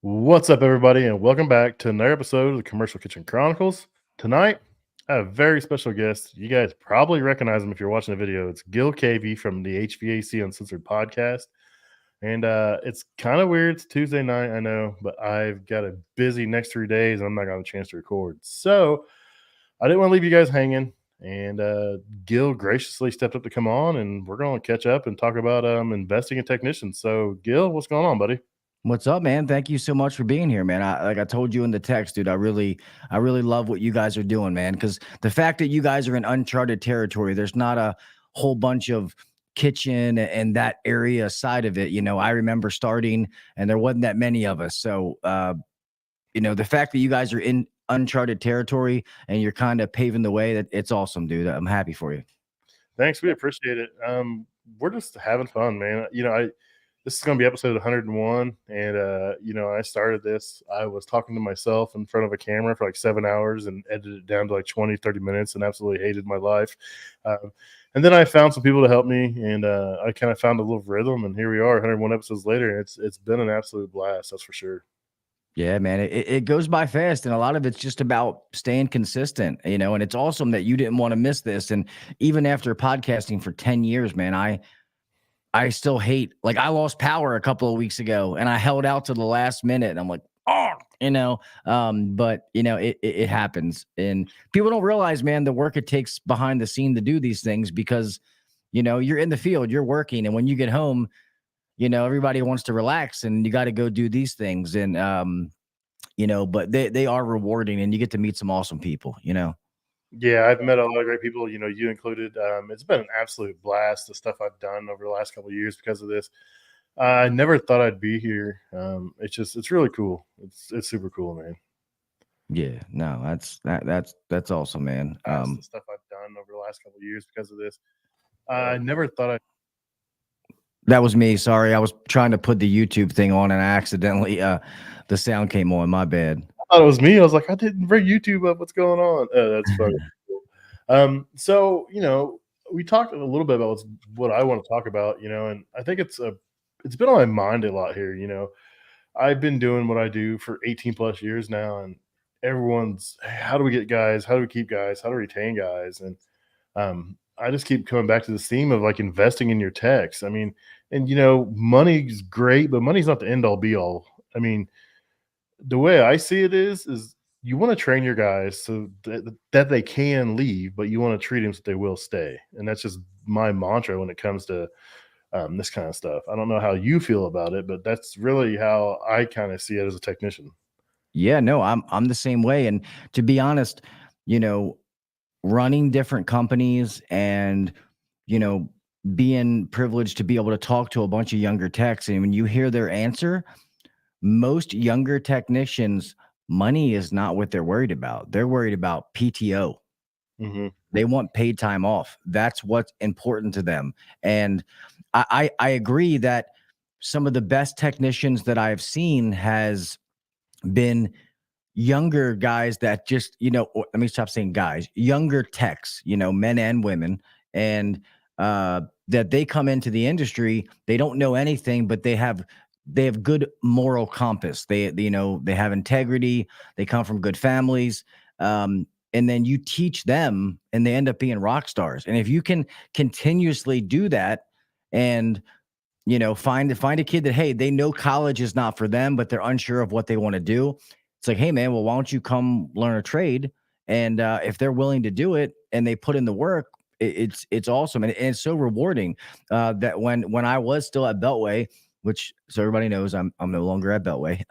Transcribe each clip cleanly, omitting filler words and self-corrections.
What's up, everybody, and welcome back to another episode of the Commercial Kitchen Chronicles. Tonight, I have a very special guest. You guys probably recognize him if you're watching the video. It's Gil Cavey from the HVAC Uncensored podcast. And it's kind of weird. It's Tuesday night, I know, but I've got a busy next 3 days, and I'm not going to have a chance to record. So I didn't want to leave you guys hanging. And Gil graciously stepped up to come on, and we're going to catch up and talk about investing in technicians. So, Gil, what's going on, buddy? What's up, man? Thank you so much for being here, man. Like I told you in the text, dude, I really love what you guys are doing, man. Because the fact that you guys are in uncharted territory, there's not a whole bunch of kitchen and that area side of it. I remember starting and there wasn't that many of us. So, the fact that you guys are in uncharted territory and you're kind of paving the way, that it's awesome, dude. I'm happy for you. Thanks, we appreciate it. We're just having fun, man. This is going to be episode 101, and I started this. I was talking to myself in front of a camera for like 7 hours and edited it down to like 20, 30 minutes, and absolutely hated my life. And then I found some people to help me, and I kind of found a little rhythm, and here we are, 101 episodes later, and it's been an absolute blast, that's for sure. Yeah, man, it goes by fast, and a lot of it's just about staying consistent, and it's awesome that you didn't want to miss this. And even after podcasting for 10 years, man, I still hate, like, I lost power a couple of weeks ago and I held out to the last minute and I'm like, oh, but it happens. And people don't realize, man, the work it takes behind the scene to do these things, because, you're in the field, you're working. And when you get home, everybody wants to relax and you got to go do these things. And, but they are rewarding and you get to meet some awesome people. Yeah, I've met a lot of great people, you included. It's been an absolute blast, the stuff I've done over the last couple of years because of this. I never thought I'd be here. It's really cool. It's super cool, man. Yeah, no, that's awesome, man. The stuff I've done over the last couple of years because of this. I never thought I'd. That was me. Sorry. I was trying to put the YouTube thing on and I accidentally the sound came on. My bad. I thought it was me. I was like, I didn't bring YouTube up. What's going on? That's funny. So we talked a little bit about what I want to talk about, and I think it's been on my mind a lot here. I've been doing what I do for 18 plus years now, and everyone's, hey, how do we get guys? How do we keep guys? How do we retain guys? And I just keep coming back to this theme of like investing in your techs. I mean, and money's great, but money's not the end all be all. I mean, the way I see it is you want to train your guys so that they can leave, but you want to treat them so they will stay. And that's just my mantra when it comes to this kind of stuff. I don't know how you feel about it, but that's really how I kind of see it as a technician. Yeah, no, I'm the same way. And to be honest, you know, running different companies and, being privileged to be able to talk to a bunch of younger techs, and when you hear their answer, most younger technicians, money is not what they're worried about. They're worried about PTO. Mm-hmm. They want paid time off. That's what's important to them. And I agree that some of the best technicians that I've seen has been younger guys that just, let me stop saying guys, younger techs, men and women. And that they come into the industry, they don't know anything, but they have good moral compass. They have integrity. They come from good families. And then you teach them and they end up being rock stars. And if you can continuously do that and, find a kid that, hey, they know college is not for them, but they're unsure of what they want to do. It's like, hey, man, well, why don't you come learn a trade? And if they're willing to do it and they put in the work, it's awesome. And it's so rewarding that when I was still at Beltway, which, so everybody knows, I'm no longer at Beltway.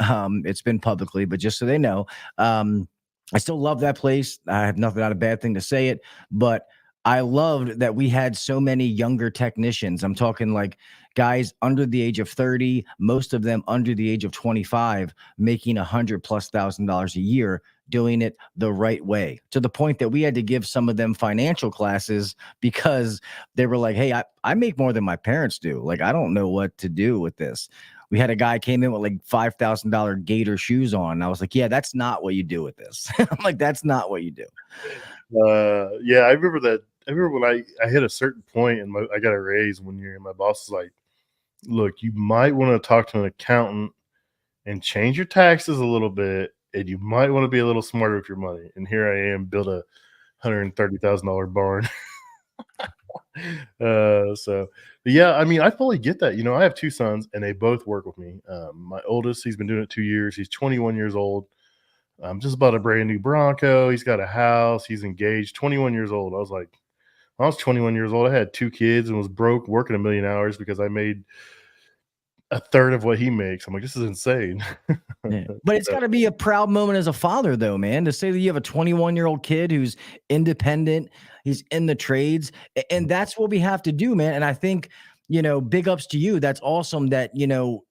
It's been publicly, but just so they know, I still love that place. I have nothing, not a bad thing to say it, but I loved that we had so many younger technicians. I'm talking like guys under the age of 30, most of them under the age of 25, making $100,000+ a year, doing it the right way, to the point that we had to give some of them financial classes because they were like, hey, I make more than my parents do. Like, I don't know what to do with this. We had a guy came in with like $5,000 Gator shoes on. And I was like, yeah, that's not what you do with this. I'm like, that's not what you do. Yeah, I remember that. I remember when I hit a certain point and I got a raise one year, and my boss was like, look, you might want to talk to an accountant and change your taxes a little bit, and you might want to be a little smarter with your money. And here I am, build a $130,000 barn. So, but yeah, I mean, I fully get that. I have two sons, and they both work with me. My oldest, he's been doing it 2 years. He's 21 years old. Just bought a brand new Bronco. He's got a house. He's engaged. 21 years old. I was like, when I was 21 years old, I had two kids and was broke, working a million hours because I made a third of what he makes. I'm like, this is insane. Yeah. But it's got to be a proud moment as a father, though, man, to say that you have a 21-year-old kid who's independent, he's in the trades, and that's what we have to do, man. And I think, big ups to you. That's awesome that, you know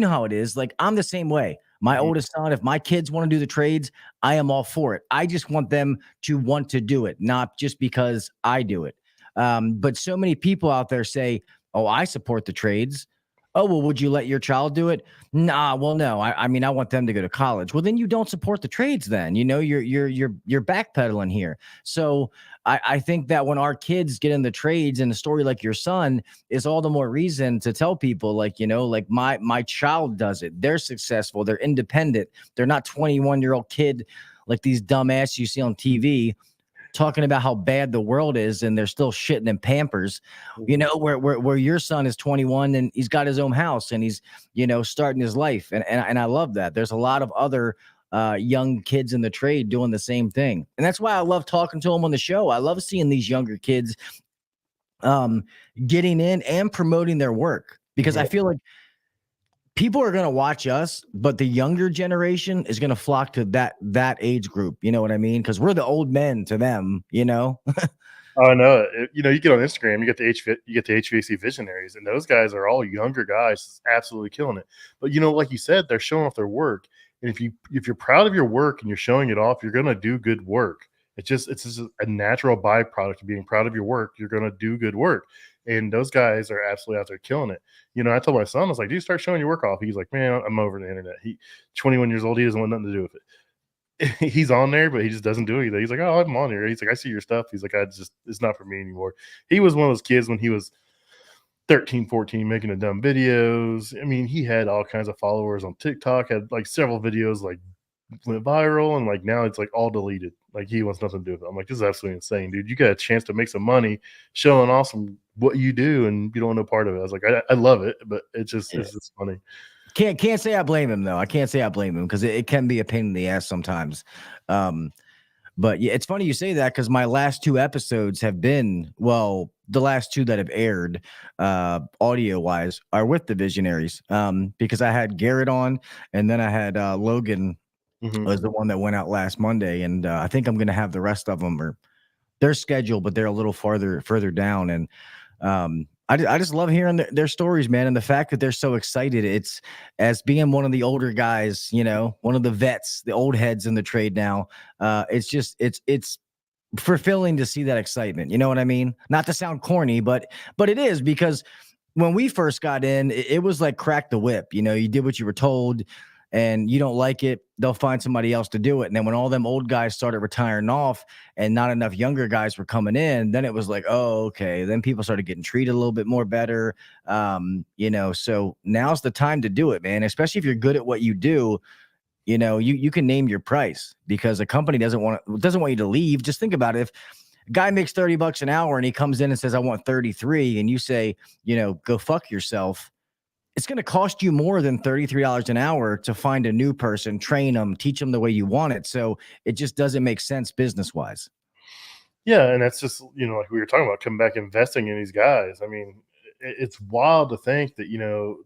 how it is. Like, I'm the same way. My Mhm. oldest son, if my kids want to do the trades, I am all for it. I just want them to want to do it, not just because I do it. But so many people out there say, oh, I support the trades. Oh, well, would you let your child do it? Nah, well, no. I mean, I want them to go to college. Well, then you don't support the trades. Then you're backpedaling here. So I think that when our kids get in the trades, and a story like your son is all the more reason to tell people, like, like my child does it. They're successful. They're independent. They're not 21-year-old kid like these dumbasses you see on TV talking about how bad the world is, and they're still shitting in Pampers, where your son is 21 and he's got his own house and he's, starting his life. And I love that. There's a lot of other young kids in the trade doing the same thing. And that's why I love talking to them on the show. I love seeing these younger kids getting in and promoting their work, because I feel like people are going to watch us, but the younger generation is going to flock to that age group. You know what I mean? Because we're the old men to them, Oh, no, you get on Instagram, you get the HVAC visionaries, and those guys are all younger guys, absolutely killing it. But like you said, they're showing off their work, and if you're proud of your work and you're showing it off, you're gonna do good work. It's just a natural byproduct of being proud of your work. You're gonna do good work, and those guys are absolutely out there killing it. I told my son, I was like, "Dude, start showing your work off." He's like, "Man, I'm over the internet." 21 years old, he doesn't want nothing to do with it. He's on there, but he just doesn't do anything. He's like, "Oh, I'm on here." He's like, "I see your stuff." He's like, it's not for me anymore." He was one of those kids when he was 13, 14, making the dumb videos. I mean, he had all kinds of followers on TikTok, had like several videos like went viral, and like now it's like all deleted. Like he wants nothing to do with it. I'm like, this is absolutely insane, dude. You got a chance to make some money showing awesome what you do, and you don't want no part of it. I was like, I love it, but it's just funny. Can't say I blame him, though. I can't say I blame him, because it can be a pain in the ass sometimes. But yeah, it's funny you say that, because my last two episodes have been, well, the last two that have aired audio wise are with the Visionaries, because I had Garrett on, and then I had Logan was the one that went out last Monday, and I think I'm going to have the rest of them, or they're scheduled, but they're a little further down. And I just love hearing their stories, man. And the fact that they're so excited, it's, as being one of the older guys, one of the vets, the old heads in the trade now. It's fulfilling to see that excitement. You know what I mean? Not to sound corny, but it is, because when we first got in, it was like crack the whip. You did what you were told, and you don't like it, they'll find somebody else to do it. And then when all them old guys started retiring off and not enough younger guys were coming in, then it was like, oh, okay. Then people started getting treated a little bit more better. So now's the time to do it, man. Especially if you're good at what you do, you can name your price, because a company doesn't want you to leave. Just think about it. If a guy makes $30 an hour and he comes in and says, I want 33, and you say, go fuck yourself, it's going to cost you more than $33 an hour to find a new person, train them, teach them the way you want it. So it just doesn't make sense business wise. Yeah, and that's just like we were talking about, coming back investing in these guys. I mean, it's wild to think that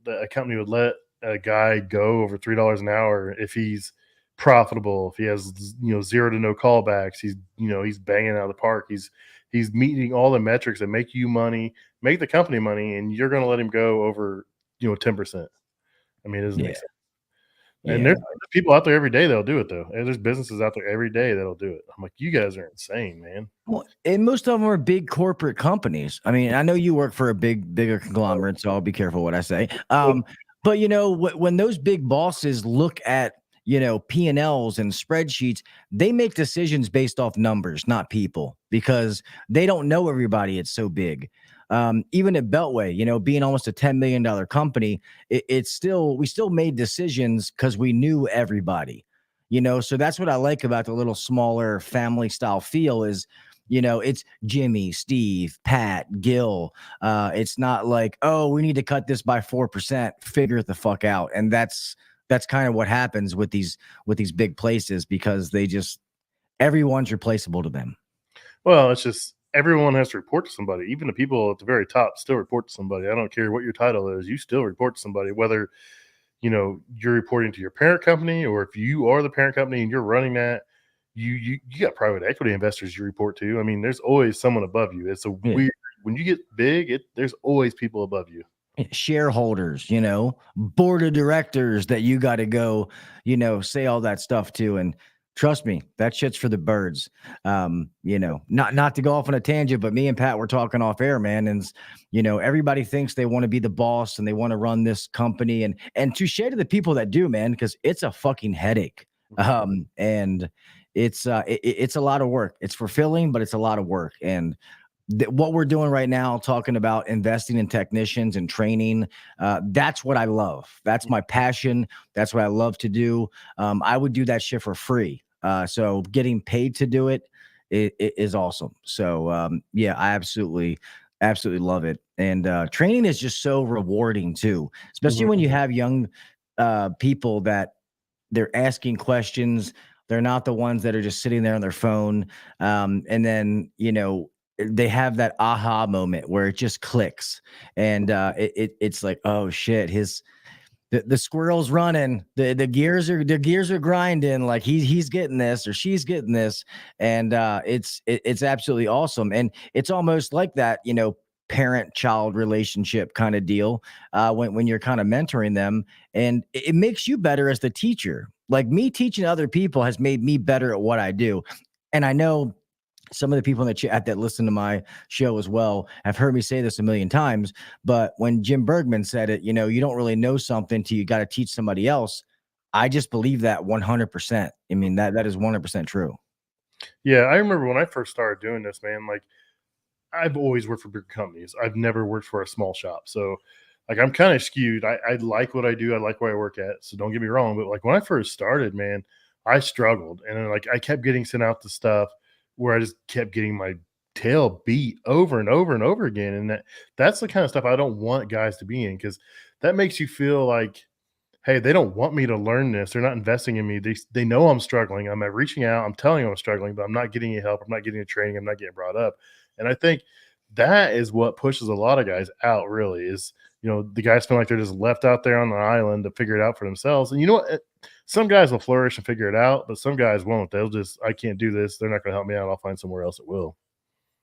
that a company would let a guy go over $3 an hour if he's profitable, if he has 0 to no callbacks, he's banging out of the park, he's meeting all the metrics that make you money, make the company money, and you're going to let him go over 10%. I mean, it doesn't make sense. And there's people out there every day that'll do it, though. And there's businesses out there every day that'll do it. I'm like, you guys are insane, man. Well, and most of them are big corporate companies. I mean, I know you work for a bigger conglomerate, so I'll be careful what I say. But when those big bosses look at P&Ls and spreadsheets, they make decisions based off numbers, not people, because they don't know everybody. It's so big. even at Beltway, being almost a $10 million company, we still made decisions because we knew everybody, so that's what I like about the little smaller family style feel is, it's Jimmy, Steve, Pat, Gil. It's not like, oh, we need to cut this by 4%, figure it the fuck out. And that's kind of what happens with these big places, because everyone's replaceable to them. Well, it's just everyone has to report to somebody. Even the people at the very top still report to somebody. I don't care what your title is. You still report to somebody, whether, you're reporting to your parent company, or if you are the parent company and you're running that, you got private equity investors you report to. I mean, there's always someone above you. It's a weird, when you get big, there's always people above you. Shareholders, board of directors that you got to go, say all that stuff to. And trust me, that shit's for the birds. Not to go off on a tangent, but me and Pat were talking off air, man. And, everybody thinks they want to be the boss and they want to run this company, and touche to the people that do, man, because it's a fucking headache. And it's a lot of work. It's fulfilling, but it's a lot of work. And what we're doing right now, talking about investing in technicians and training, that's what I love. That's my passion. That's what I love to do. I would do that shit for free. So getting paid to do it is awesome. So I absolutely love it. And training is just so rewarding too, especially when you have young people that they're asking questions. They're not the ones that are just sitting there on their phone. And then, they have that aha moment where it just clicks, and it's like, oh shit, the squirrel's running, the gears are grinding, like he's getting this or she's getting this, and it's absolutely awesome. And it's almost like that, parent-child relationship kind of deal when you're kind of mentoring them, and it makes you better as the teacher. Like me teaching other people has made me better at what I do. And I know some of the people in the chat that listen to my show as well have heard me say this a million times, but when Jim Bergman said it, you don't really know something till you got to teach somebody else. I just believe that 100%. I mean, that is 100% true. Yeah, I remember when I first started doing this, man, like I've always worked for big companies. I've never worked for a small shop. So like I'm kind of skewed. I like what I do. I like where I work at. So don't get me wrong. But like when I first started, man, I struggled. And then like I kept getting sent out to stuff where I just kept getting my tail beat over and over and over again. And that's the kind of stuff I don't want guys to be in, because that makes you feel like, hey, they don't want me to learn this. They're not investing in me. They know I'm struggling. I'm reaching out. I'm telling them I'm struggling, but I'm not getting any help. I'm not getting the training. I'm not getting brought up. And I think that is what pushes a lot of guys out, really, is, the guys feel like they're just left out there on the island to figure it out for themselves. And you know what? Some guys will flourish and figure it out, but some guys won't. They'll just, I can't do this. They're not going to help me out. I'll find somewhere else that will.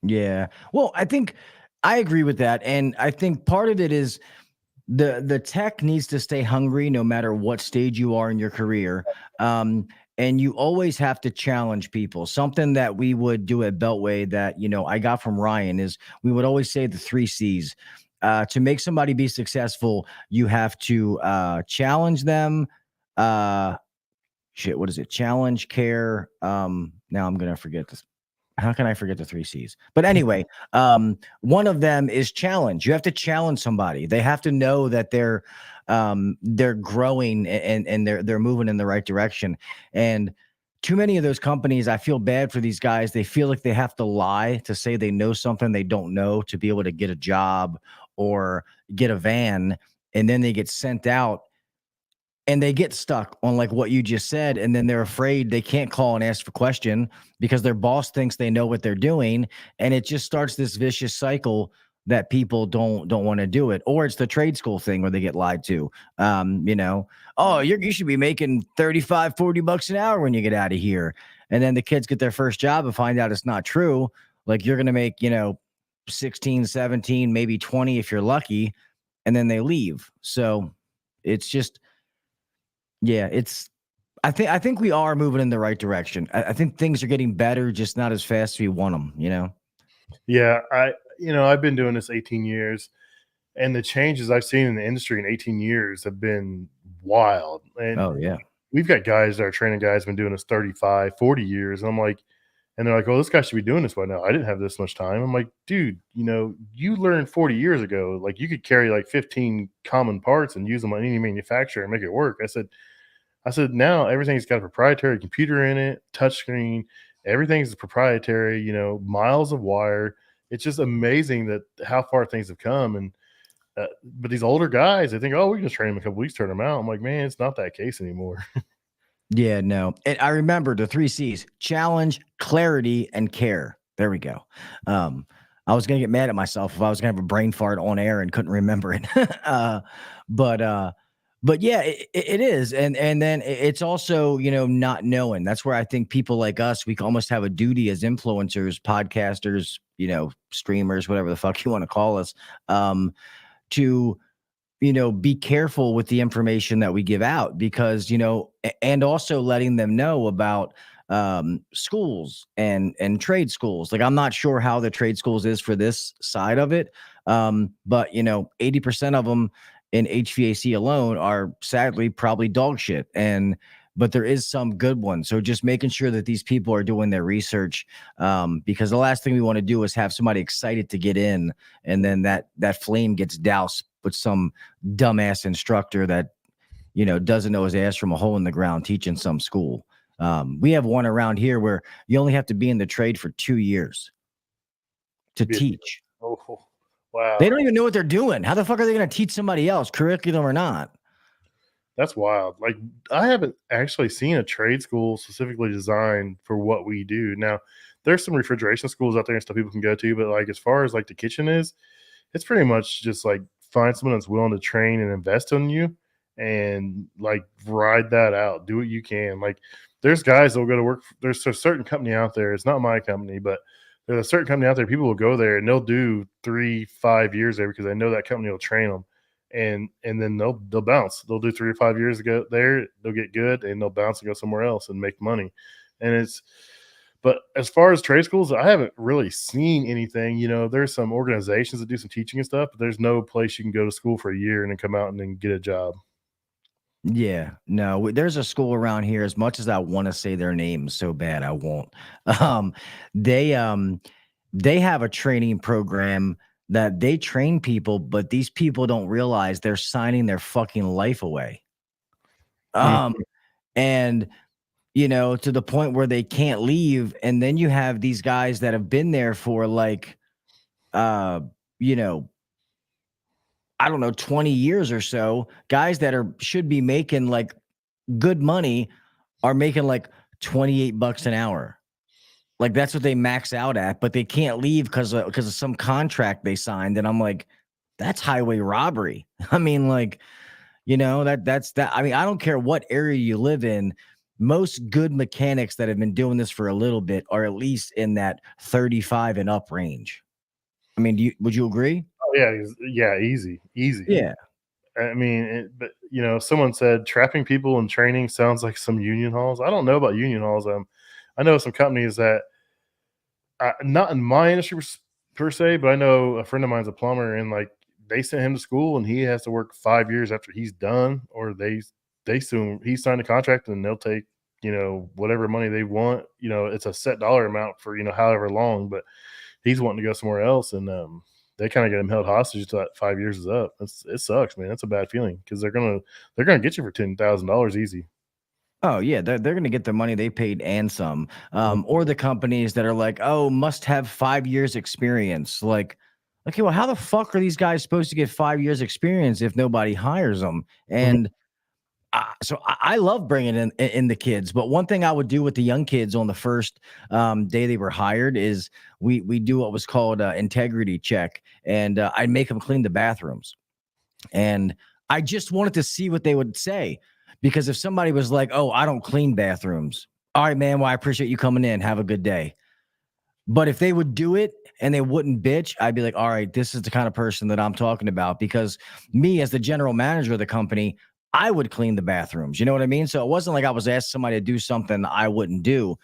Yeah. Well, I think I agree with that. And I think part of it is the tech needs to stay hungry no matter what stage you are in your career. And you always have to challenge people. Something that we would do at Beltway that, I got from Ryan is we would always say the 3 C's. To make somebody be successful, you have to challenge them. What is it? Challenge, care. Now I'm going to forget this. How can I forget the 3 C's? But anyway, one of them is challenge. You have to challenge somebody. They have to know that they're growing and they're moving in the right direction. And too many of those companies, I feel bad for these guys. They feel like they have to lie to say they know something they don't know to be able to get a job or get a van, and then they get sent out. And they get stuck on like what you just said. And then they're afraid they can't call and ask for question because their boss thinks they know what they're doing. And it just starts this vicious cycle that people don't want to do it. Or it's the trade school thing where they get lied to. Oh, you should be making 35, 40 bucks an hour when you get out of here. And then the kids get their first job and find out it's not true. Like you're going to make, 16, 17, maybe 20 if you're lucky. And then they leave. So it's just, yeah, I think we are moving in the right direction. I think things are getting better, just not as fast as we want them, Yeah, I've been doing this 18 years, and the changes I've seen in the industry in 18 years have been wild. And Oh, yeah. we've got guys that are training guys been doing this 35, 40 years. And I'm like, And they're like, "Oh, this guy should be doing this by now. I didn't have this much time." I'm like, "Dude, you learned 40 years ago, like you could carry like 15 common parts and use them on any manufacturer and make it work." I said, now everything's got a proprietary computer in it, touchscreen, everything's proprietary, miles of wire. It's just amazing that how far things have come. And but these older guys, they think, oh, we can just train them a couple weeks, turn them out. I'm like, man, it's not that case anymore. Yeah, no. And I remember the 3 C's: challenge, clarity, and care. There we go. I was gonna get mad at myself if I was gonna have a brain fart on air and couldn't remember it. But but yeah, it is. And then it's also, not knowing. That's where I think people like us, we almost have a duty as influencers, podcasters, streamers, whatever the fuck you want to call us, to be careful with the information that we give out, because, and also letting them know about schools and trade schools. Like, I'm not sure how the trade schools is for this side of it. But 80% of them in HVAC alone are sadly probably dog shit. But there is some good ones. So just making sure that these people are doing their research, because the last thing we want to do is have somebody excited to get in, and then that flame gets doused with some dumbass instructor that, doesn't know his ass from a hole in the ground teaching some school. We have one around here where you only have to be in the trade for 2 years to teach. Oh, wow. They don't even know what they're doing. How the fuck are they going to teach somebody else, curriculum or not? That's wild. Like, I haven't actually seen a trade school specifically designed for what we do. Now, there's some refrigeration schools out there and stuff people can go to, but like as far as like the kitchen is, it's pretty much just like find someone that's willing to train and invest in you and like ride that out. Do what you can. Like, there's guys that will go to work. There's a certain company out there. It's not my company, but there's a certain company out there. People will go there and they'll do 3-5 years there because they know that company will train them. And then they'll bounce. They'll do 3 or 5 years ago there. They'll get good and they'll bounce and go somewhere else and make money. But as far as trade schools, I haven't really seen anything. There's some organizations that do some teaching and stuff, but there's no place you can go to school for a year and then come out and then get a job. Yeah, no, there's a school around here. As much as I want to say their name so bad, I won't. Um, they they have a training program that they train people, but these people don't realize they're signing their fucking life away. Um, and to the point where they can't leave. And then you have these guys that have been there for like, you know, I don't know, 20 years or so. Guys that should be making like good money are making like $28 an hour. Like, that's what they max out at, but they can't leave because of some contract they signed. And I'm like, that's highway robbery. I mean, like, that's that. I mean, I don't care what area you live in. Most good mechanics that have been doing this for a little bit are at least in that 35 and up range. I mean, would you agree? Oh, yeah, easy. Yeah. I mean, but someone said trapping people in training sounds like some union halls. I don't know about union halls. I know some companies that, not in my industry per se, but I know a friend of mine's a plumber, and like they sent him to school, and he has to work 5 years after he's done, or they soon he signed a contract, and they'll take whatever money they want. It's a set dollar amount for however long, but he's wanting to go somewhere else, and they kind of get him held hostage until that 5 years is up. It sucks, man. That's a bad feeling because they're gonna get you for $10,000 easy. Oh yeah, they're going to get the money they paid and some. Or the companies that are like, oh, must have 5 years experience. Like, okay, well, how the fuck are these guys supposed to get 5 years experience if nobody hires them? And so I love bringing in the kids, but one thing I would do with the young kids on the first day they were hired is we do what was called integrity check, and I'd make them clean the bathrooms, and I just wanted to see what they would say, because if somebody was like, "Oh, I don't clean bathrooms," all right, man, well, I appreciate you coming in. Have a good day. But if they would do it and they wouldn't bitch, I'd be like, all right, this is the kind of person that I'm talking about, because me as the general manager of the company, I would clean the bathrooms. You know what I mean? So it wasn't like I was asking somebody to do something I wouldn't do.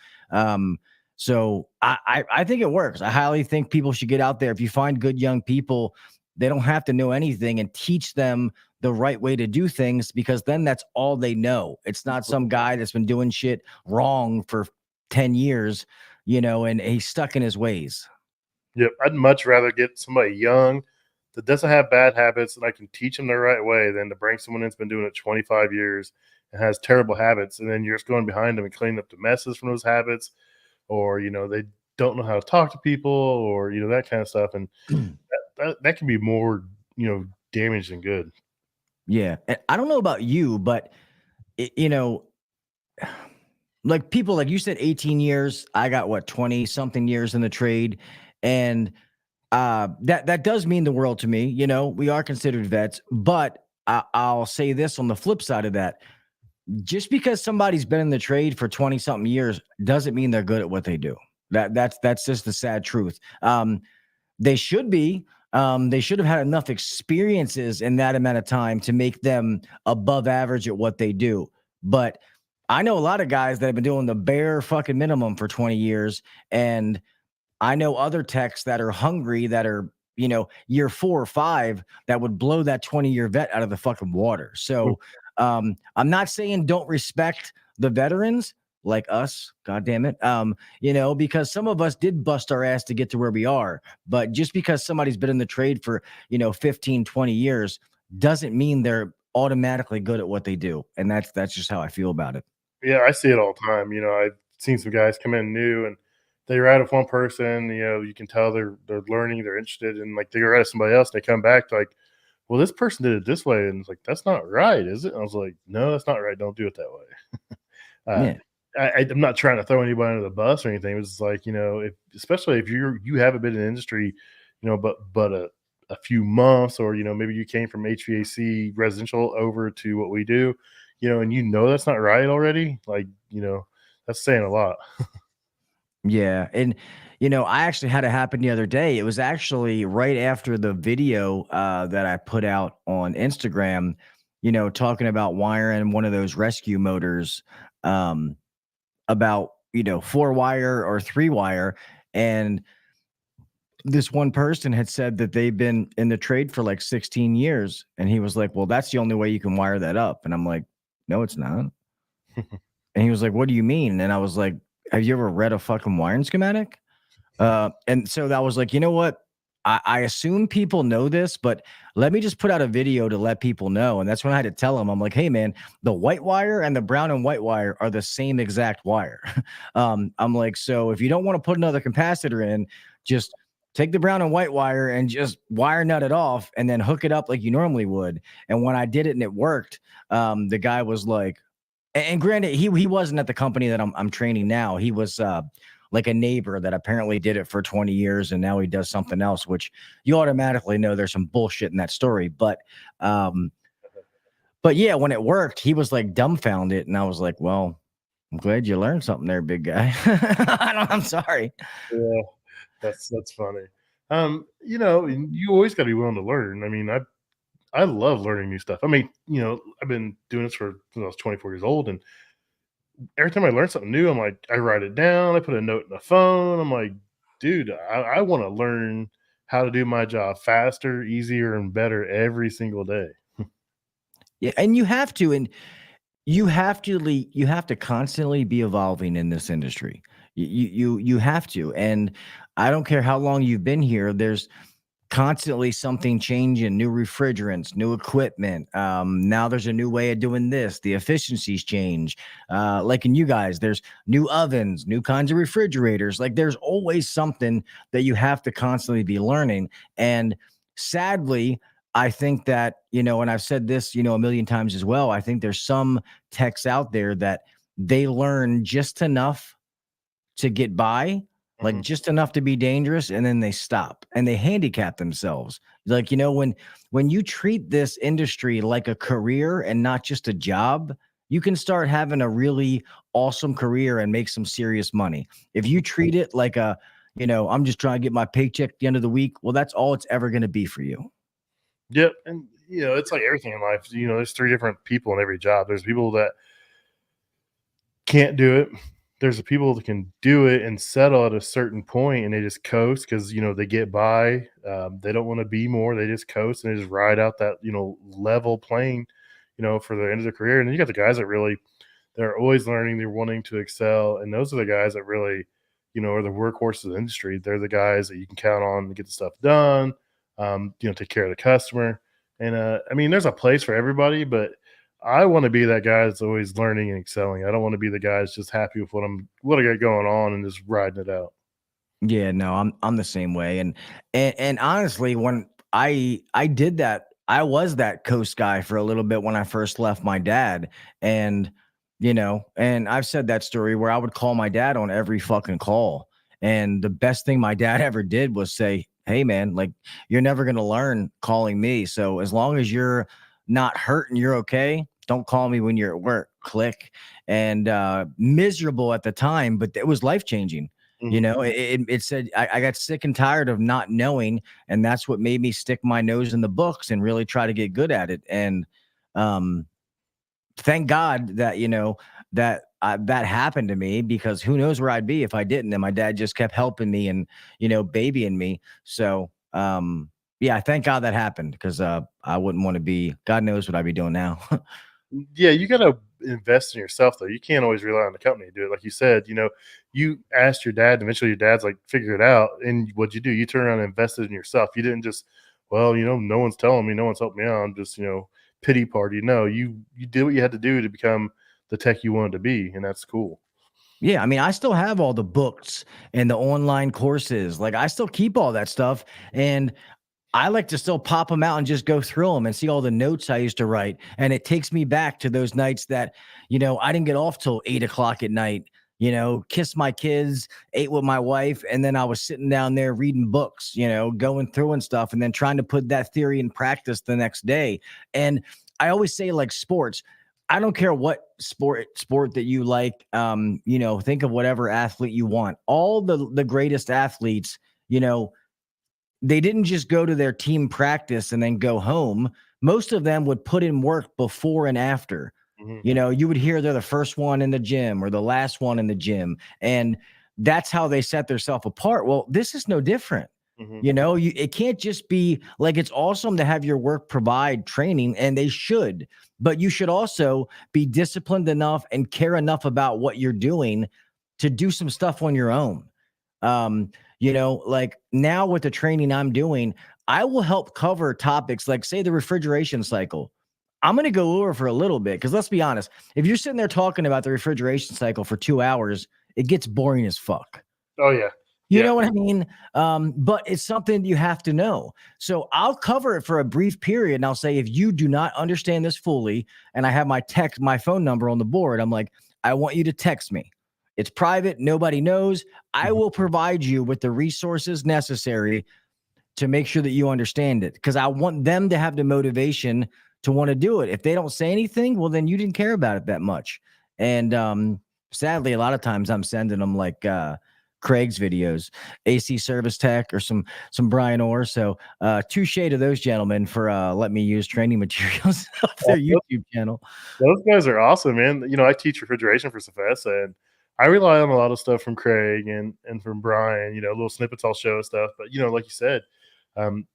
So I think it works. I highly think people should get out there. If you find good young people, they don't have to know anything, and teach them the right way to do things, because then that's all they know. It's not some guy that's been doing shit wrong for 10 years, and he's stuck in his ways. Yep, I'd much rather get somebody young that doesn't have bad habits and I can teach them the right way than to bring someone that's been doing it 25 years and has terrible habits, and then you're just going behind them and cleaning up the messes from those habits, or they don't know how to talk to people, or that kind of stuff, and that can be more damage than good. Yeah. And I don't know about you, but it, you know, like people like you said 18 years, I got what 20 something years in the trade, and that does mean the world to me. We are considered vets, but I'll say this on the flip side of that. Just because somebody's been in the trade for 20 something years doesn't mean they're good at what they do. That's just the sad truth. They should be. They should have had enough experiences in that amount of time to make them above average at what they do. But I know a lot of guys that have been doing the bare fucking minimum for 20 years. And I know other techs that are hungry, that are, year 4 or 5, that would blow that 20-year vet out of the fucking water. So I'm not saying don't respect the veterans like us, God damn it. Because some of us did bust our ass to get to where we are. But just because somebody's been in the trade for, 15, 20 years doesn't mean they're automatically good at what they do. And that's just how I feel about it. Yeah, I see it all the time. I've seen some guys come in new and they ride with one person, you can tell they're learning, they're interested, and like they ride with somebody else, and they come back like, well, this person did it this way, and it's like, that's not right, is it? And I was like, no, that's not right. Don't do it that way. uh, Yeah. I'm not trying to throw anybody under the bus or anything. It was like, if especially if you haven't been in the industry, but a few months, or maybe you came from HVAC residential over to what we do, and that's not right already. Like, that's saying a lot. Yeah. And, I actually had it happen the other day. It was actually right after the video that I put out on Instagram, talking about wiring one of those rescue motors, um, about, 4 wire or 3 wire. And this one person had said that they've been in the trade for like 16 years. And he was like, well, that's the only way you can wire that up. And I'm like, no, it's not. And he was like, what do you mean? And I was like, have you ever read a fucking wiring schematic? And so that was like, you know what? I assume people know this, but let me just put out a video to let people know. And that's when I had to tell them, I'm like, hey, man, the white wire and the brown and white wire are the same exact wire. I'm like, so if you don't want to put another capacitor in, just take the brown and white wire and just wire nut it off and then hook it up like you normally would. And when I did it and it worked, the guy was like, and granted, he wasn't at the company that I'm training now. He was like a neighbor that apparently did it for 20 years and now he does something else, which you automatically know there's some bullshit in that story. But yeah, when it worked, he was like dumbfounded, and I was like, well, I'm glad you learned something there, big guy. I'm sorry. Yeah, that's funny. You always got to be willing to learn. I mean, I love learning new stuff. I mean, I've been doing this since I was 24 years old, and every time I learn something new, I'm like, I write it down, I put a note in the phone. I'm like, dude, I want to learn how to do my job faster, easier, and better every single day. Yeah, and and you have to constantly be evolving in this industry. You have to. And I don't care how long you've been here, there's constantly something changing, new refrigerants, new equipment. Now there's a new way of doing this. The efficiencies change. Like in you guys, there's new ovens, new kinds of refrigerators. Like there's always something that you have to constantly be learning. And sadly, I think that, and I've said this, a million times as well. I think there's some techs out there that they learn just enough to get by, like Mhm. just enough to be dangerous, and then they stop and they handicap themselves. Like, when you treat this industry like a career and not just a job, you can start having a really awesome career and make some serious money. If you treat it like I'm just trying to get my paycheck at the end of the week, well, that's all it's ever going to be for you. Yep, and it's like everything in life. There's three different people in every job. There's people that can't do it. There's the people that can do it and settle at a certain point, and they just coast because they get by. They don't want to be more. They just coast and they just ride out that level plane, for the end of their career. And then you got the guys that really they're always learning. They're wanting to excel, and those are the guys that really are the workhorses of the industry. They're the guys that you can count on to get the stuff done, take care of the customer. And I mean, there's a place for everybody, but I want to be that guy that's always learning and excelling. I don't want to be the guy that's just happy with what I got going on and just riding it out. Yeah, no, I'm the same way. And honestly, when I did that, I was that coast guy for a little bit when I first left my dad. And and I've said that story where I would call my dad on every fucking call. And the best thing my dad ever did was say, "Hey man, like you're never gonna learn calling me. So as long as you're not hurt and you're okay, don't call me when you're at work." Click. And miserable at the time, but it was life changing. Mhm. It said I got sick and tired of not knowing, and that's what made me stick my nose in the books and really try to get good at it. And um, thank God that that happened to me, because who knows where I'd be if I didn't. And my dad just kept helping me and babying me. So yeah, thank God that happened, because I wouldn't want to be. God knows what I'd be doing now. Yeah, you gotta invest in yourself, though. You can't always rely on the company to do it. Like you said, you asked your dad, and eventually your dad's like, "Figure it out." And what'd you do? You turned around and invested in yourself. You didn't just, "Well, no one's telling me, no one's helping me out. I'm just, pity party." No, you did what you had to do to become the tech you wanted to be, and that's cool. Yeah, I mean, I still have all the books and the online courses. Like, I still keep all that stuff. And I like to still pop them out and just go through them and see all the notes I used to write. And it takes me back to those nights that, I didn't get off till 8 o'clock at night, kissed my kids, ate with my wife. And then I was sitting down there reading books, going through and stuff, and then trying to put that theory in practice the next day. And I always say, like sports, I don't care what sport that you like. Think of whatever athlete you want. All the greatest athletes, you know, they didn't just go to their team practice and then go home. Most of them would put in work before and after. Mhm, You would hear they're the first one in the gym or the last one in the gym. And that's how they set themselves apart. Well, this is no different. mhm. It can't just be like, it's awesome to have your work provide training, and they should, but you should also be disciplined enough and care enough about what you're doing to do some stuff on your own. Like now with the training I'm doing, I will help cover topics like, say, the refrigeration cycle. I'm going to go over for a little bit, because let's be honest, if you're sitting there talking about the refrigeration cycle for 2 hours, it gets boring as fuck. Oh, yeah. You Yeah. know what I mean? But it's something you have to know. So I'll cover it for a brief period, and I'll say, if you do not understand this fully, and I have my phone number on the board, I'm like, I want you to text me. It's private. Nobody knows. I Mhm. will provide you with the resources necessary to make sure that you understand it, because I want them to have the motivation to want to do it. If they don't say anything, well, then you didn't care about it that much. And sadly, a lot of times I'm sending them like Craig's videos, AC Service Tech, or some Brian Orr. So touche to those gentlemen for letting me use training materials off their YouTube channel. Those guys are awesome, man. I teach refrigeration for Safesa, and I rely on a lot of stuff from Craig and from Brian. Little snippets I'll show stuff. But like you said,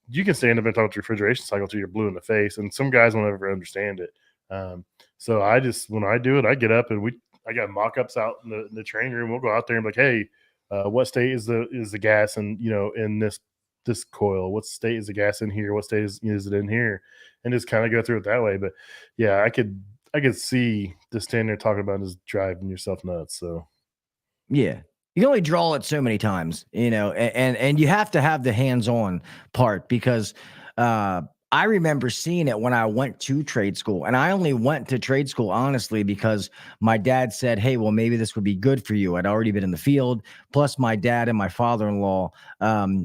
you can stand up and talk about the refrigeration cycle till you're blue in the face, and some guys won't ever understand it. So I just, when I do it, I get up and I got mock-ups out in the training room. We'll go out there and be like, hey, what state is the gas in this coil? What state is the gas in here? What state is it in here? And just kind of go through it that way. But yeah, I could see the standing there talking about is driving yourself nuts. So Yeah. You can only draw it so many times, and you have to have the hands-on part, because I remember seeing it when I went to trade school. And I only went to trade school, honestly, because my dad said, "Hey, well, maybe this would be good for you." I'd already been in the field. Plus, my dad and my father-in-law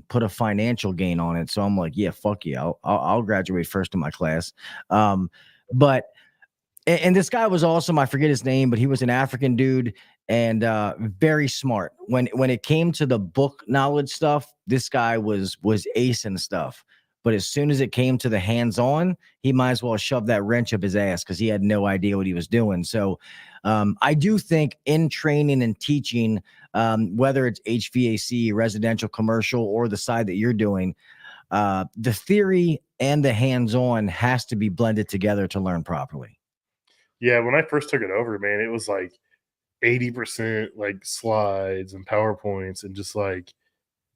put a financial gain on it. So I'm like, yeah, fuck yeah. I'll graduate first in my class. But and this guy was awesome. I forget his name, but he was an African dude, and very smart. When it came to the book knowledge stuff, this guy was ace and stuff. But as soon as it came to the hands-on, he might as well shove that wrench up his ass, because he had no idea what he was doing. So I do think in training and teaching, whether it's HVAC, residential, commercial, or the side that you're doing, the theory and the hands-on has to be blended together to learn properly. yeah, when I first took it over, man, it was like 80% like slides and PowerPoints, and just like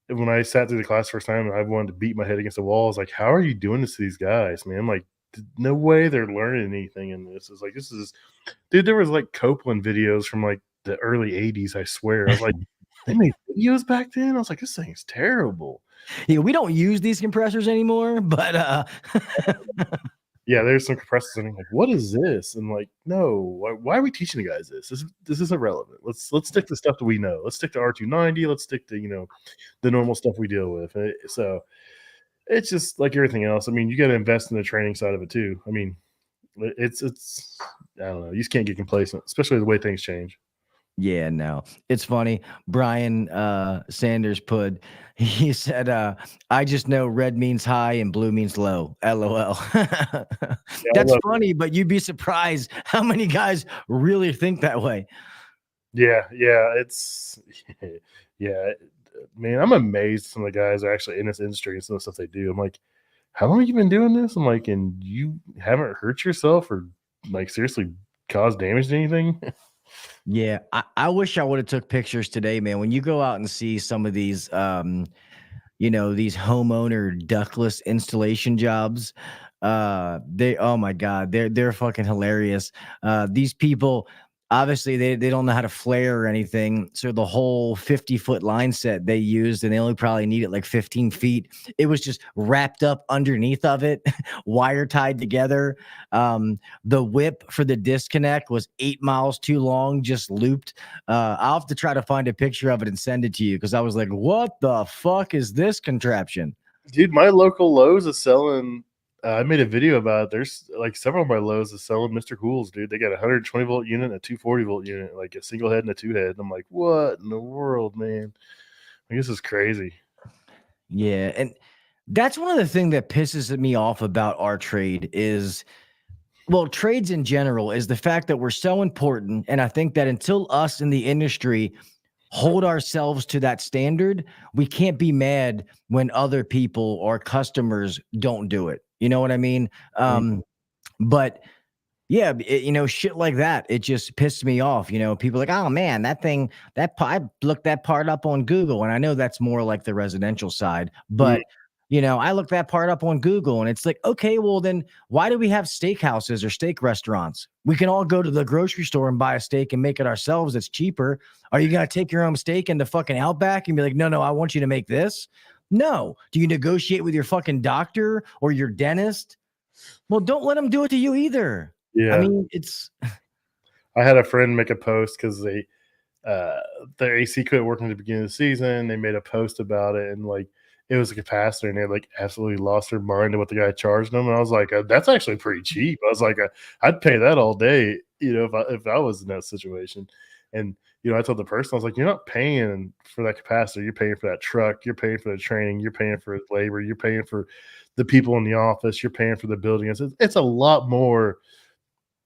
when I sat through the class first time and I wanted to beat my head against the wall, I was like, how are you doing this to these guys, man? Like, no way they're learning anything in this. It's like, this is, dude, there was like Copeland videos from like the early 80s, I swear. I was like, they made videos back then? I was like, this thing is terrible. Yeah, we don't use these compressors anymore, but Yeah, there's some compressors and I'm like, what is this? And like, no, why are we teaching the guys this? This is irrelevant. Let's stick to stuff that we know. Let's stick to R290. Let's stick to, the normal stuff we deal with. So it's just like everything else. I mean, you got to invest in the training side of it too. I mean, it's I don't know. You just can't get complacent, especially the way things change. yeah, no, it's funny. Brian Sanders he said, I just know red means high and blue means low. LOL. Yeah, I That's love it. funny, but you'd be surprised how many guys really think that way. Yeah, it's yeah, man. I'm amazed some of the guys are actually in this industry and some of the stuff they do. I'm like, how long have you been doing this? I'm like, and you haven't hurt yourself or like seriously caused damage to anything? Yeah, I wish I would have took pictures today, man. When you go out and see some of these these homeowner ductless installation jobs, they oh my god, they're fucking hilarious. These people obviously they don't know how to flare or anything, so the whole 50-foot line set they used, and they only probably needed like 15 feet. It was just wrapped up underneath of it, wire tied together. The whip for the disconnect was 8 miles too long, just looped. I'll have to try to find a picture of it and send it to you, because I was like, what the fuck is this contraption? Dude, my local Lowe's is selling. I made a video about it. There's like several of my Lowe's is selling Mr. Cools, dude. They got a 120 volt unit and a 240 volt unit, like a single head and a two head. I'm like, what in the world, man? Like, this is crazy. Yeah, and that's one of the things that pisses me off about our trade is, well, trades in general, is the fact that we're so important. And I think that until us in the industry hold ourselves to that standard, we can't be mad when other people or customers don't do it. You know what I mean? Mhm. But yeah, shit like that, it just pissed me off. People like, oh man, I looked that part up on Google, and I know that's more like the residential side, Mhm. but I looked that part up on Google, and it's like, okay, well then why do we have steakhouses or steak restaurants? We can all go to the grocery store and buy a steak and make it ourselves. It's cheaper. Are you gonna take your own steak into fucking Outback and be like, no, I want you to make this? No. Do you negotiate with your fucking doctor or your dentist? Well, don't let them do it to you either. I Yeah. mean, it's I had a friend make a post because uh, their AC quit working at the beginning of the season. They made a post about it, and like it was a capacitor, and they like absolutely lost their mind to what the guy charged them. And I was like, that's actually pretty cheap. I was like, I'd pay that all day, if I was in that situation. And I told the person, I was like, you're not paying for that capacitor. You're paying for that truck. You're paying for the training. You're paying for labor. You're paying for the people in the office. You're paying for the building. It's a lot more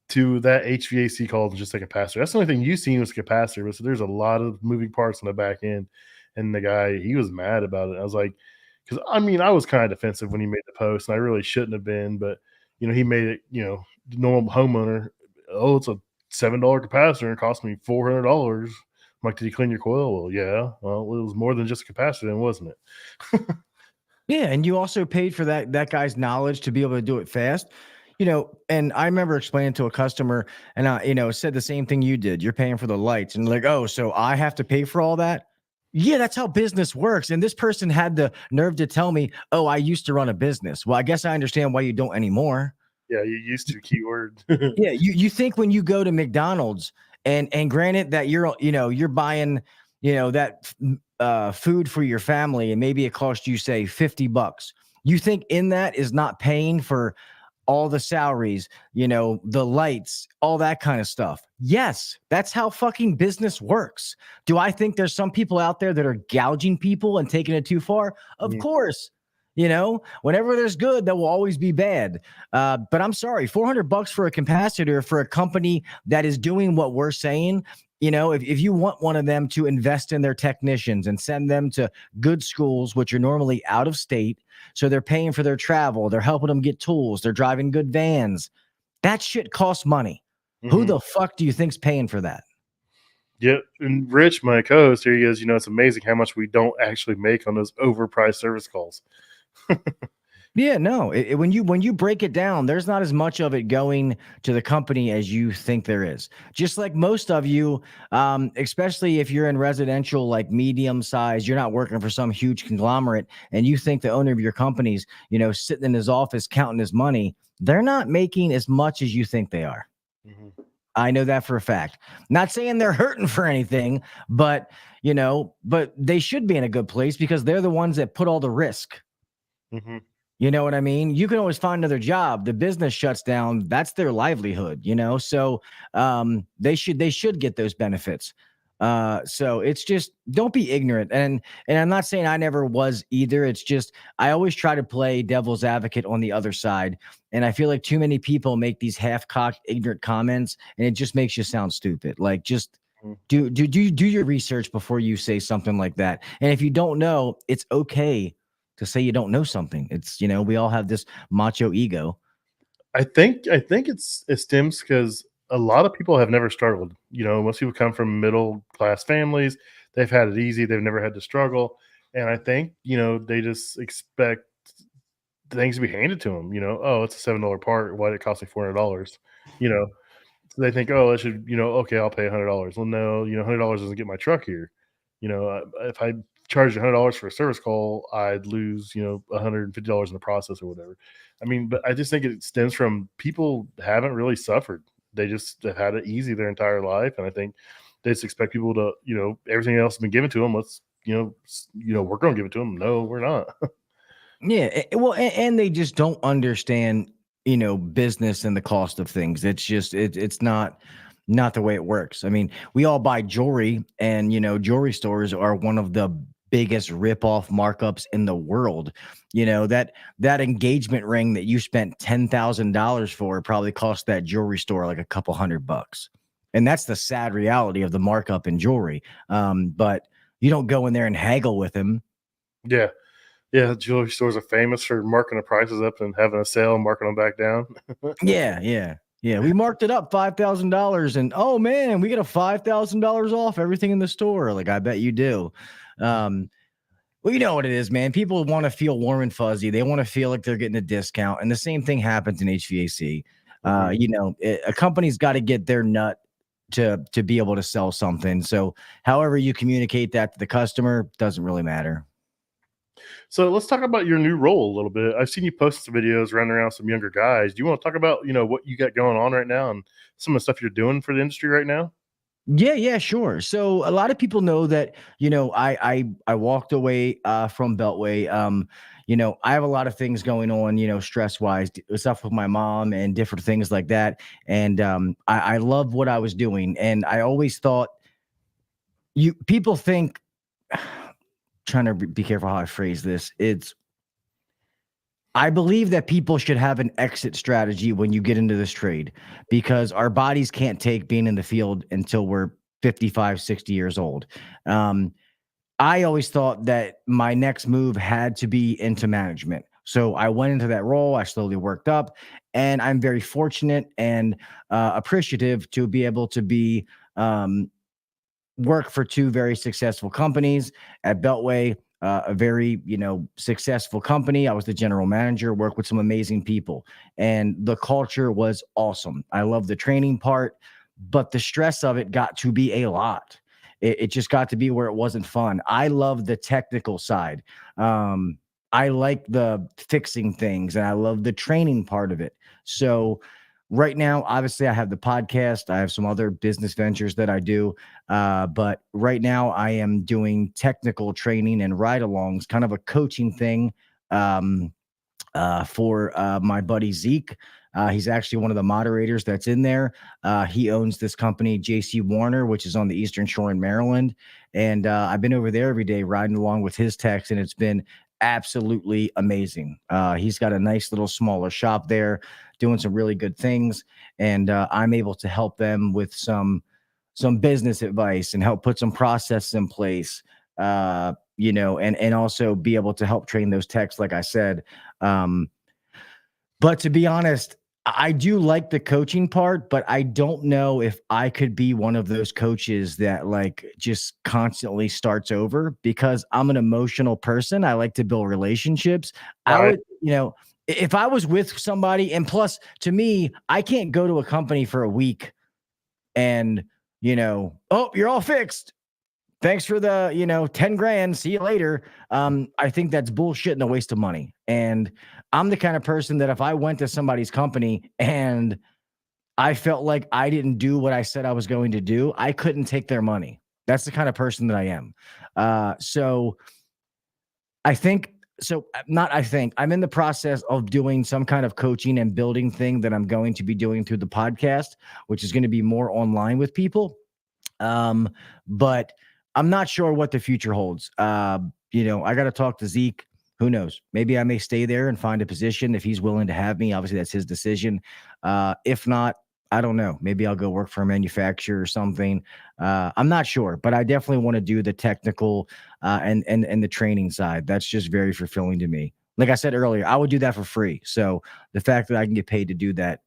to that HVAC call than just a capacitor. That's the only thing you've seen was capacitor. So there's a lot of moving parts on the back end. And the guy, he was mad about it. I was like, because I mean, I was kind of defensive when he made the post, and I really shouldn't have been. But he made it. The normal homeowner. Oh, it's a $7 capacitor and it cost me $400. I'm like, did you clean your coil? Well, yeah. Well, it was more than just a capacitor, then, wasn't it? yeah, and you also paid for that guy's knowledge to be able to do it fast. And I remember explaining to a customer, and I, said the same thing you did. You're paying for the lights, and like, oh, so I have to pay for all that? Yeah, that's how business works. And this person had the nerve to tell me, oh, I used to run a business. Well, I guess I understand why you don't anymore. Yeah, you used to keyword. Yeah, you think when you go to McDonald's, and granted that you're buying that food for your family, and maybe it cost you say $50. You think in that is not paying for all the salaries, the lights, all that kind of stuff? Yes, that's how fucking business works. Do I think there's some people out there that are gouging people and taking it too far? Of Mhm. course. Whenever there's good, there will always be bad. But I'm sorry, $400 for a capacitor for a company that is doing what we're saying. If you want one of them to invest in their technicians and send them to good schools, which are normally out of state, so they're paying for their travel, they're helping them get tools, they're driving good vans, that shit costs money. Who Mhm. the fuck do you think's paying for that? Yeah, and Rich, my co-host here, he goes, it's amazing how much we don't actually make on those overpriced service calls. Yeah, no. When you break it down, there's not as much of it going to the company as you think there is. Just like most of you, especially if you're in residential, like medium size, you're not working for some huge conglomerate, and you think the owner of your company's, sitting in his office counting his money. They're not making as much as you think they are. Mhm, I know that for a fact. Not saying they're hurting for anything, but but they should be in a good place because they're the ones that put all the risk. mhm. You know what I mean? You can always find another job. The business shuts down. That's their livelihood. So they should get those benefits. So it's just don't be ignorant. And I'm not saying I never was either. It's just I always try to play devil's advocate on the other side. And I feel like too many people make these half-cocked, ignorant comments, and it just makes you sound stupid. Like just Mhm. do your research before you say something like that. And if you don't know, it's okay to say you don't know something. It's, we all have this macho ego. I think it stems because a lot of people have never struggled. Most people come from middle class families. They've had it easy. They've never had to struggle, and I think they just expect things to be handed to them. Oh, it's a $7 part. Why did it cost me $400? You know, So they think, oh, I should, okay, I'll pay $100. Well, no, $100 doesn't get my truck here. If I charged $100 for a service call, I'd lose, $150 in the process or whatever. I mean, but I just think it stems from people haven't really suffered. They just have had it easy their entire life, and I think they just expect people to, everything else has been given to them. Let's, we're going to give it to them. No, we're not. Yeah. Well, and they just don't understand, business and the cost of things. It's just, it's not the way it works. I mean, we all buy jewelry, and, jewelry stores are one of the biggest rip-off markups in the world. That engagement ring that you spent $10,000 for probably cost that jewelry store like a couple $100. And that's the sad reality of the markup in jewelry. But you don't go in there and haggle with him. Yeah. Yeah. Jewelry stores are famous for marking the prices up and having a sale and marking them back down. Yeah, yeah, yeah. We marked it up $5,000, and oh man, we get a $5,000 off everything in the store. Like I bet you do. Um, well, you know what it is, man. People want to feel warm and fuzzy. They want to feel like they're getting a discount, and the same thing happens in HVAC. Mhm. A company's got to get their nut to be able to sell something. So, however you communicate that to the customer doesn't really matter. So let's talk about your new role a little bit. I've seen you post some videos running around some younger guys. Do you want to talk about, what you got going on right now and some of the stuff you're doing for the industry right now? Yeah, yeah, sure. So a lot of people know that, I walked away from Beltway. I have a lot of things going on, stress wise, stuff with my mom and different things like that. And I love what I was doing. And I always thought people think, trying to be careful how I phrase this. I believe that people should have an exit strategy when you get into this trade, because our bodies can't take being in the field until we're 55, 60 years old. Um, I always thought that my next move had to be into management. So I went into that role. I slowly worked up, and I'm very fortunate and appreciative to be able to be work for two very successful companies at Beltway, a very, successful company. I was the general manager, worked with some amazing people, and the culture was awesome. I love the training part, but the stress of it got to be a lot. It just got to be where it wasn't fun. I love the technical side. I like the fixing things, and I love the training part of it. So right now, obviously, I have the podcast. I have some other business ventures that I do. But right now, I am doing technical training and ride alongs, kind of a coaching thing um, for my buddy Zeke. He's actually one of the moderators that's in there. He owns this company, JC Warner, which is on the Eastern Shore in Maryland. And I've been over there every day riding along with his techs, and it's been absolutely amazing. He's got a nice little smaller shop there doing some really good things. And I'm able to help them with some business advice and help put some process in place, and also be able to help train those techs, like I said. Um, but to be honest, I do like the coaching part, but I don't know if I could be one of those coaches that like just constantly starts over because I'm an emotional person. I like to build relationships. I Right. would, if I was with somebody, and plus to me, I can't go to a company for a week and, oh, you're all fixed. Thanks for the, 10 grand. See you later. I think that's bullshit and a waste of money. And I'm the kind of person that if I went to somebody's company and I felt like I didn't do what I said I was going to do, I couldn't take their money. That's the kind of person that I am. So I think so not I think I'm in the process of doing some kind of coaching and building thing that I'm going to be doing through the podcast, which is going to be more online with people. But I'm not sure what the future holds. I got to talk to Zeke. Who knows? Maybe I may stay there and find a position if he's willing to have me. Obviously, that's his decision. If not, I don't know. Maybe I'll go work for a manufacturer or something. I'm not sure, but I definitely want to do the technical and the training side. That's just very fulfilling to me. Like I said earlier, I would do that for free. So the fact that I can get paid to do that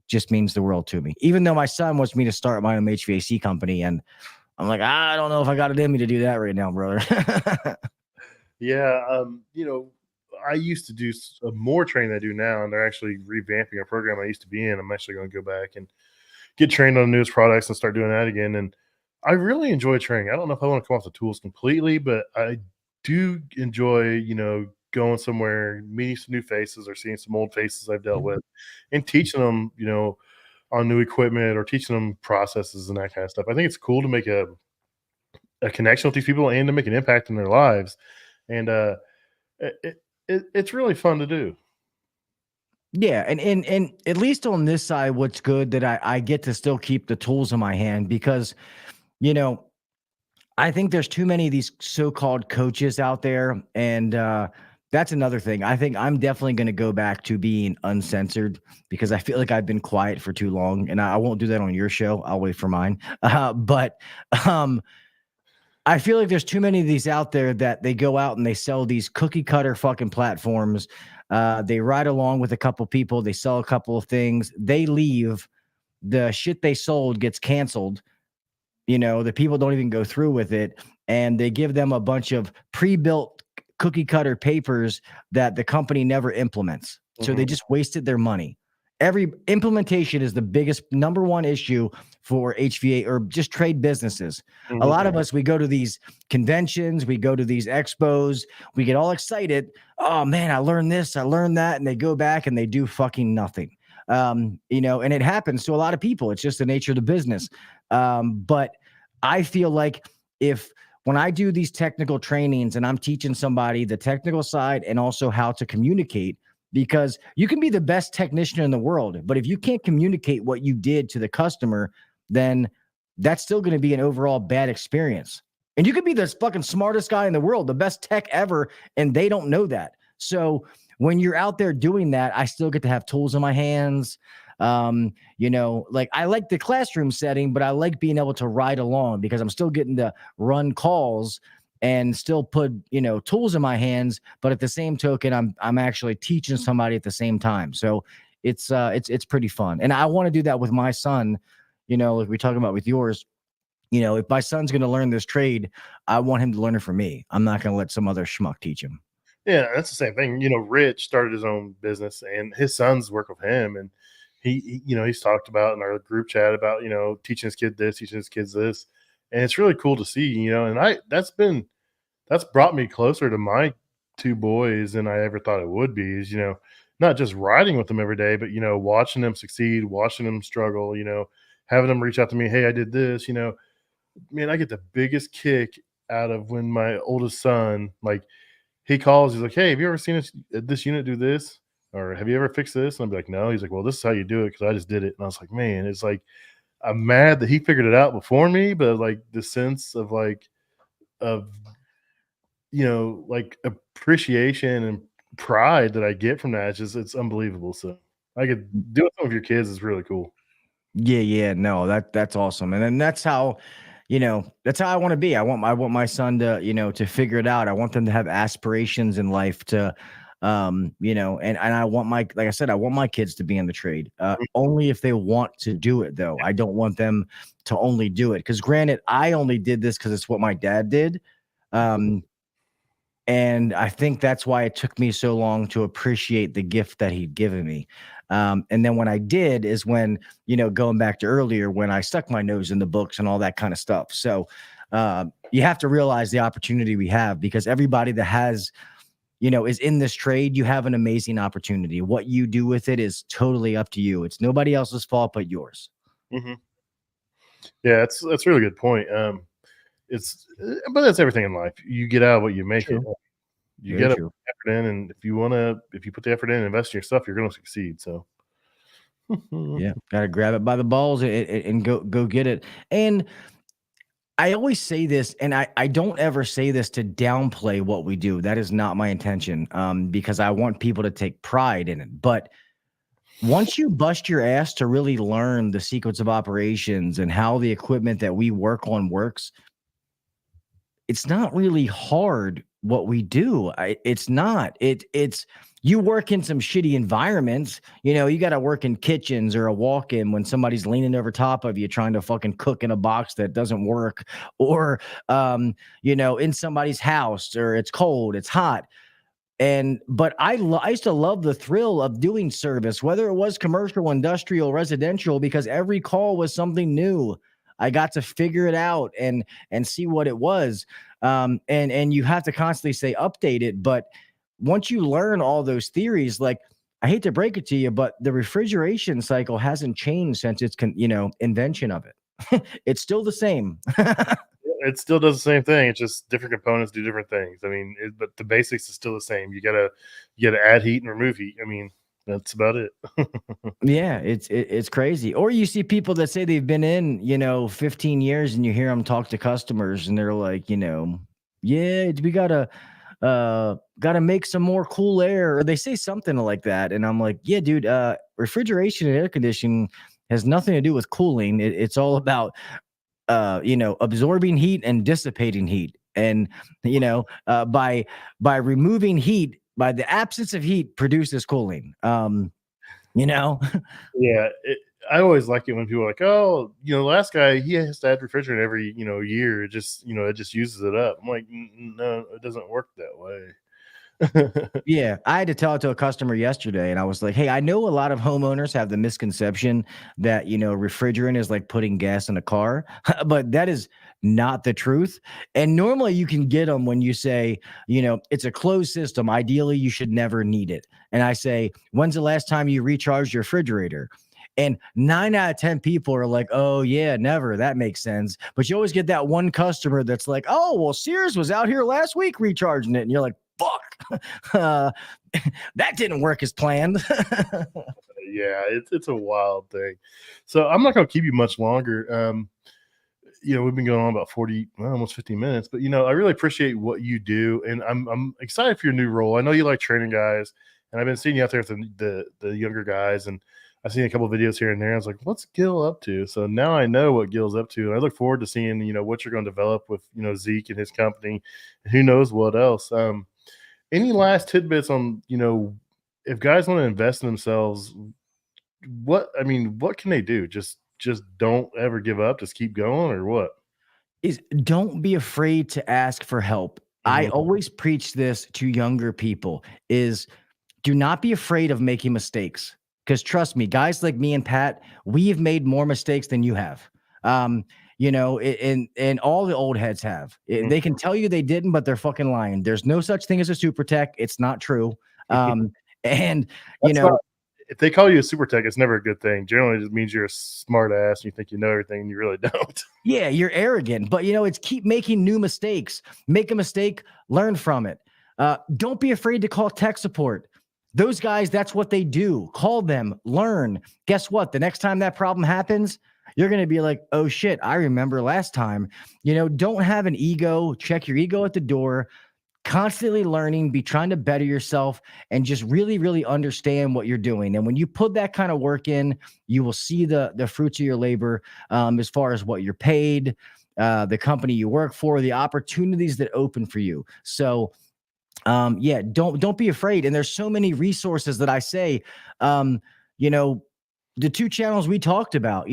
just means the world to me. Even though my son wants me to start my own HVAC company, and I'm like, I don't know if I got it in me to do that right now, brother. Yeah. I used to do more training than I do now, and they're actually revamping a program I used to be in. I'm actually going to go back and get trained on the newest products and start doing that again. And I really enjoy training. I don't know if I want to come off the tools completely, but I do enjoy, going somewhere, meeting some new faces or seeing some old faces I've dealt with and teaching them, on new equipment or teaching them processes and that kind of stuff. I think it's cool to make a connection with these people and to make an impact in their lives. And it's really fun to do. Yeah, and at least on this side, what's good that I get to still keep the tools in my hand because, you know, I think there's too many of these so-called coaches out there, and that's another thing. I think I'm definitely going to go back to being uncensored because I feel like I've been quiet for too long, and I won't do that on your show. I'll wait for mine. But um, I feel like there's too many of these out there that they go out and they sell these cookie cutter fucking platforms. They ride along with a couple people, they sell a couple of things, they leave, the shit they sold gets canceled. The people don't even go through with it, and they give them a bunch of pre-built cookie cutter papers that the company never implements. So they Mhm. just wasted their money. Every implementation is the biggest number one issue for HVA or just trade businesses. A Mhm. lot of us, we go to these conventions, we go to these expos, we get all excited. Oh man, I learned this, I learned that, and they go back and they do fucking nothing. And it happens to a lot of people. It's just the nature of the business. But I feel like if when I do these technical trainings and I'm teaching somebody the technical side and also how to communicate, because you can be the best technician in the world, but if you can't communicate what you did to the customer, then that's still going to be an overall bad experience. And you could be the fucking smartest guy in the world, the best tech ever, and they don't know that. So when you're out there doing that, I still get to have tools in my hands. Like I like the classroom setting, but I like being able to ride along because I'm still getting to run calls and still put, tools in my hands, but at the same token, I'm actually teaching somebody at the same time. So it's pretty fun. And I want to do that with my son, like we're talking about with yours. If my son's going to learn this trade, I want him to learn it from me. I'm not going to let some other schmuck teach him. Yeah, that's the same thing. Rich started his own business, and his sons work with him, and he's talked about in our group chat about teaching his kid this, teaching his kids this, and it's really cool to see. And that's brought me closer to my two boys than I ever thought it would be. Is not just riding with them every day, but watching them succeed, watching them struggle. Having them reach out to me, hey, I did this. Man, I get the biggest kick out of when my oldest son like he calls, he's like, "Hey, have you ever seen this unit do this? Or have you ever fixed this?" And I'm like, "No." He's like, "Well, this is how you do it because I just did it." And I was like, "Man, it's like I'm mad that he figured it out before me, but like the sense of of like appreciation and pride that I get from that, it's unbelievable." So I could do it with your kids is really cool. Yeah, no, that's awesome. And then that's how I want to be. I want my son to, to figure it out. I want them to have aspirations in life to And I want like I said, I want my kids to be in the trade, only if they want to do it, though. I don't want them to only do it, because granted, I only did this because it's what my dad did. And I think that's why it took me so long to appreciate the gift that he'd given me. And then when I did is when, going back to earlier, when I stuck my nose in the books and all that kind of stuff. So you have to realize the opportunity we have, because everybody that has, is in this trade, you have an amazing opportunity. What you do with it is totally up to you. It's nobody else's fault but yours. Mm-hmm. Yeah, that's a really good point. But that's everything in life. You get out of what you make it. True. You Very got to true. put effort in, and if you put the effort in and invest in yourself, you're going to succeed. So, Yeah, gotta grab it by the balls and go get it. And I always say this, and I don't ever say this to downplay what we do. That is not my intention, because I want people to take pride in it. But once you bust your ass to really learn the sequence of operations and how the equipment that we work on works, it's not really hard what we do. It's not. It's you work in some shitty environments. You got to work in kitchens or a walk-in when somebody's leaning over top of you trying to fucking cook in a box that doesn't work, or in somebody's house, or it's cold, it's hot. But I used to love the thrill of doing service, whether it was commercial, industrial, residential, because every call was something new. I got to figure it out and see what it was. And you have to constantly stay updated. But once you learn all those theories, like, I hate to break it to you, but the refrigeration cycle hasn't changed since its invention of it. It's still the same. it still does the same thing. It's just different components do different things. I mean, but the basics is still the same. You gotta add heat and remove heat. I mean, that's about it. Yeah, it's crazy. Or you see people that say they've been in, 15 years, and you hear them talk to customers and they're like, yeah, we gotta make some more cool air, or they say something like that. And I'm like, yeah, dude, refrigeration and air conditioning has nothing to do with cooling. It's all about absorbing heat and dissipating heat. And by removing heat, by the absence of heat, produces cooling. Yeah, I always like it when people are like, oh, the last guy, he has to add refrigerant every year. It just uses it up. I'm like, no, it doesn't work that way. Yeah, I had to tell it to a customer yesterday, and I was like, hey, I know a lot of homeowners have the misconception that, refrigerant is like putting gas in a car, but that is not the truth. And normally you can get them when you say, it's a closed system. Ideally, you should never need it. And I say, when's the last time you recharged your refrigerator? And 9 out of 10 people are like, oh, yeah, never. That makes sense. But you always get that one customer that's like, oh, well, Sears was out here last week recharging it. And you're like, fuck, that didn't work as planned. Yeah, it's a wild thing. So I'm not going to keep you much longer. We've been going on about 40, almost 50 minutes, but I really appreciate what you do, and I'm excited for your new role. I know you like training guys, and I've been seeing you out there with the younger guys, and I've seen a couple of videos here and there. I was like, what's Gil up to? So now I know what Gil's up to, and I look forward to seeing what you're going to develop with Zeke and his company, and who knows what else. Any last tidbits on if guys want to invest in themselves, what can they do? Just don't ever give up. Just keep going, or what? Is don't be afraid to ask for help. I always preach this to younger people, is do not be afraid of making mistakes. Because trust me, guys like me and Pat, we've made more mistakes than you have. And all the old heads have. They can tell you they didn't, but they're fucking lying. There's no such thing as a super tech. It's not true. And if they call you a super tech, it's never a good thing. Generally, it just means you're a smart ass and you think you know everything, and you really don't. Yeah, you're arrogant, but it's keep making new mistakes. Make a mistake, learn from it. Don't be afraid to call tech support. Those guys, that's what they do. Call them, learn. Guess what? The next time that problem happens, you're going to be like, oh shit, I remember last time. Don't have an ego. Check your ego at the door. Constantly learning, be trying to better yourself, and just really, really understand what you're doing. And when you put that kind of work in, you will see the fruits of your labor, as far as what you're paid, the company you work for, the opportunities that open for you. So Yeah, don't be afraid. And there's so many resources that I say, you know, the 2 channels we talked about,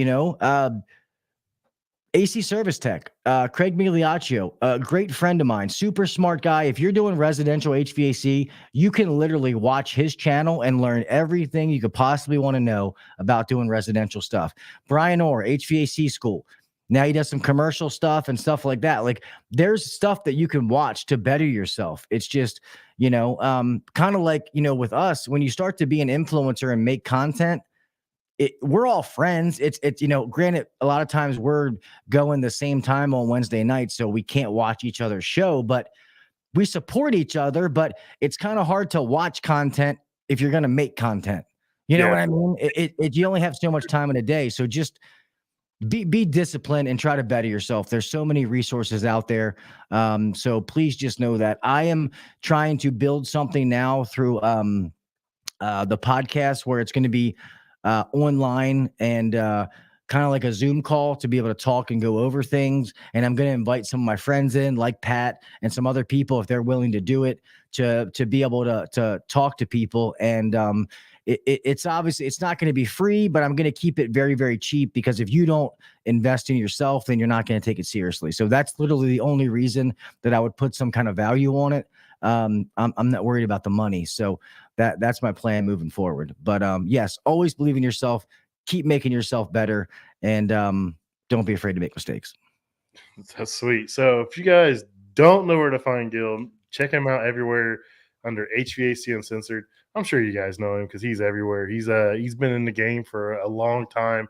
AC Service Tech, Craig Migliaccio, a great friend of mine, super smart guy. If you're doing residential HVAC, you can literally watch his channel and learn everything you could possibly want to know about doing residential stuff. Brian Orr, HVAC School. Now he does some commercial stuff and stuff like that. Like there's stuff that you can watch to better yourself. It's just, kind of like, with us, when you start to be an influencer and make content, we're all friends. It's granted, a lot of times we're going the same time on Wednesday night, so we can't watch each other's show, but we support each other. But it's kind of hard to watch content if you're going to make content. You know Yeah. what I mean? You only have so much time in a day, so just be disciplined and try to better yourself. There's so many resources out there. So please just know that I am trying to build something now through the podcast where it's going to be online and kind of like a Zoom call to be able to talk and go over things. And I'm going to invite some of my friends in, like Pat and some other people, if they're willing to do it, to be able to talk to people. And it's obviously, it's not going to be free, but I'm going to keep it very, very cheap, because if you don't invest in yourself, then you're not going to take it seriously. So that's literally the only reason that I would put some kind of value on it. I'm not worried about the money. So that's my plan moving forward. But yes, always believe in yourself, keep making yourself better, and don't be afraid to make mistakes. That's sweet. So if you guys don't know where to find Gil, check him out everywhere under HVAC Uncensored. I'm sure you guys know him because he's everywhere. He's been in the game for a long time,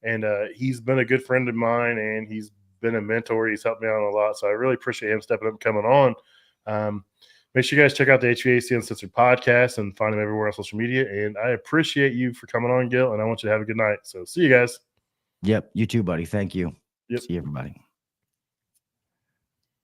and he's been a good friend of mine, and he's been a mentor. He's helped me out a lot. So I really appreciate him stepping up and coming on. Make sure you guys check out the HVAC Uncensored podcast and find him everywhere on social media. And I appreciate you for coming on, Gil, and I want you to have a good night. So see you guys. Yep. You too, buddy. Thank you. Yep. See you, everybody.